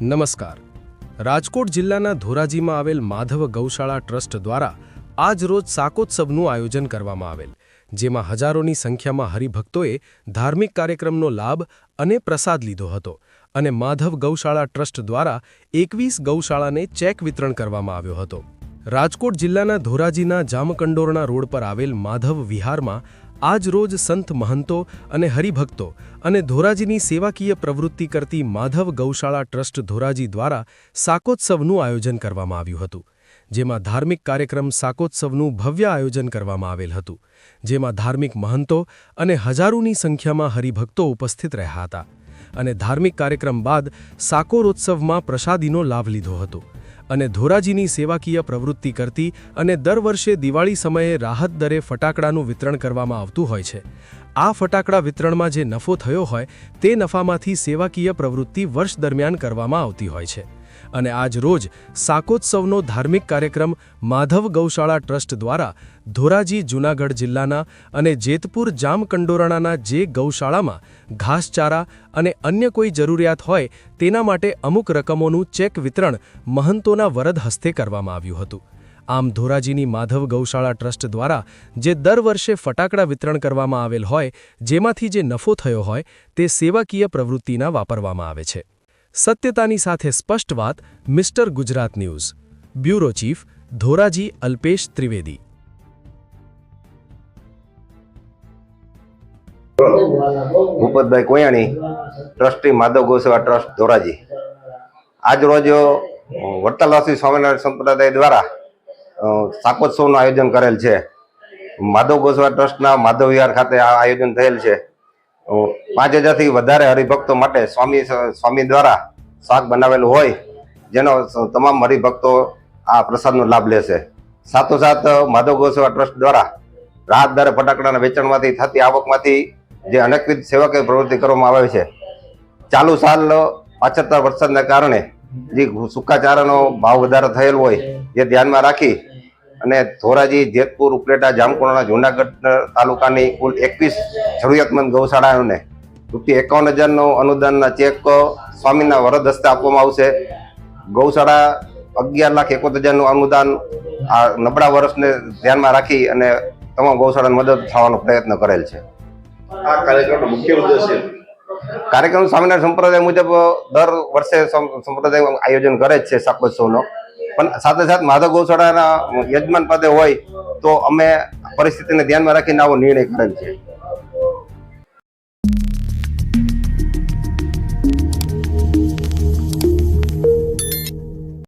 નમસ્કાર। રાજકોટ જિલ્લાના ધોરાજીમાં આવેલ માધવ ગૌશાળા ટ્રસ્ટ દ્વારા આજ રોજ શાકોત્સવનું આયોજન કરવામાં આવેલ, જેમાં હજારોની સંખ્યામાં હરિભક્તોએ ધાર્મિક કાર્યક્રમનો લાભ અને પ્રસાદ લીધો હતો અને માધવ ગૌશાળા ટ્રસ્ટ દ્વારા 21 ગૌશાળાને ચેક વિતરણ કરવામાં આવ્યો હતો। રાજકોટ જિલ્લાના ધોરાજીના જામકંડોરણા રોડ પર આવેલ માધવ વિહારમાં આજ રોજ સંત મહંતો અને હરિભક્તો અને ધોરાજીની સેવાકીય પ્રવૃત્તિ કરતી માધવ ગૌશાળા ટ્રસ્ટ ધોરાજી દ્વારા શાકોત્સવનું આયોજન કરવામાં આવ્યું હતું, જેમાં ધાર્મિક કાર્યક્રમ શાકોત્સવનું ભવ્ય આયોજન કરવામાં આવેલ હતું, જેમાં ધાર્મિક મહંતો અને હજારોની સંખ્યામાં હરિભક્તો ઉપસ્થિત રહ્યા હતા અને ધાર્મિક કાર્યક્રમ બાદ શાકોત્સવમાં પ્રસાદીનો લાભ લીધો હતો અને ધોરાજીની સેવાકીય પ્રવૃત્તિ કરતી અને દર વર્ષે દિવાળી સમયે રાહત દરે ફટાકડાનું વિતરણ કરવામાં આવતું હોય છે। આ ફટાકડા વિતરણમાં જે નફો થયો હોય તે નફામાંથી સેવાકીય પ્રવૃત્તિ વર્ષ દરમિયાન કરવામાં આવતી હોય છે અને આજ રોજ શાકોત્સવનો ધાર્મિક કાર્યક્રમ માધવ ગૌશાળા ટ્રસ્ટ દ્વારા ધોરાજી જૂનાગઢ જિલ્લાના અને જેતપુર જામકંડોરણાના જે ગૌશાળામાં ઘાસચારા અને અન્ય કોઈ જરૂરિયાત હોય તેના માટે અમુક રકમોનું ચેક વિતરણ મહંતોના વરદ હસ્તે કરવામાં આવ્યું હતું। આમ ધોરાજીની માધવ ગૌશાળા ટ્રસ્ટ દ્વારા જે દર વર્ષે ફટાકડા વિતરણ કરવામાં આવેલ હોય, જેમાંથી જે નફો થયો હોય તે સેવાકીય પ્રવૃત્તિના વાપરવામાં આવે છે। સત્યતાની સાથે સ્પષ્ટ વાત। Mister Gujarat news, bureau chief, Dhoraji Alpesh Trivedi. Bhupatbhai Koyani, trustee Madhav ગૌશાળા ટ્રસ્ટ ધોરાજી। આજ રોજ વડતાલવાસી સ્વામિનારાયણ સંપ્રદાય દ્વારા શાકોત્સવનું આયોજન કરેલ છે। માધવ ગૌશાળા ટ્રસ્ટના માધવ વિહાર ખાતે આ આયોજન થયેલ છે। 5000થી વધારે હરિભક્તો માટે સ્વામી દ્વારા શાક બનાવેલું હોય, જેનો તમામ હરિભક્તો આ પ્રસાદનો લાભ લેશે। સાથોસાથ માધવ ગૌશાળા ટ્રસ્ટ દ્વારા રાહત દરે ફટાકડાના વેચાણમાંથી થતી આવકમાંથી જે અનેકવિધ સેવાકીય પ્રવૃત્તિ કરવામાં આવે છે। ચાલુ સાલ પાછળતા વરસાદના કારણે જે સૂકાચારાનો ભાવ વધારો થયેલ હોય, જે ધ્યાનમાં રાખી અને ધોરાજી, જેતપુર, ઉપલેટા, જામકંડોરણા, જૂનાગઢ તાલુકાની કુલ 21 જરૂરિયાતમંદ ગૌશાળાઓને ₹51,000નો અનુદાનના ચેક સ્વામીના વરદ હસ્તે આપવામાં આવશે। ગૌશાળા 11,71,000નું અનુદાન આ નબળા વર્ષને ધ્યાનમાં રાખી અને તમામ ગૌશાળાને મદદ થવાનો પ્રયત્ન કરેલ છે। આ કાર્યક્રમનો મુખ્ય ઉદ્દેશ્ય કાર્યક્રમ સ્વામિનારાયણ સંપ્રદાય મુજબ દર વર્ષે સંપ્રદાય આયોજન કરે જ છે શાકોત્સવનો, પણ સાથે સાથે માધવ ગૌશાળાના યજમાન પદે હોય તો અમે પરિસ્થિતિને ધ્યાનમાં રાખીને આવો નિર્ણય કરેલ છે।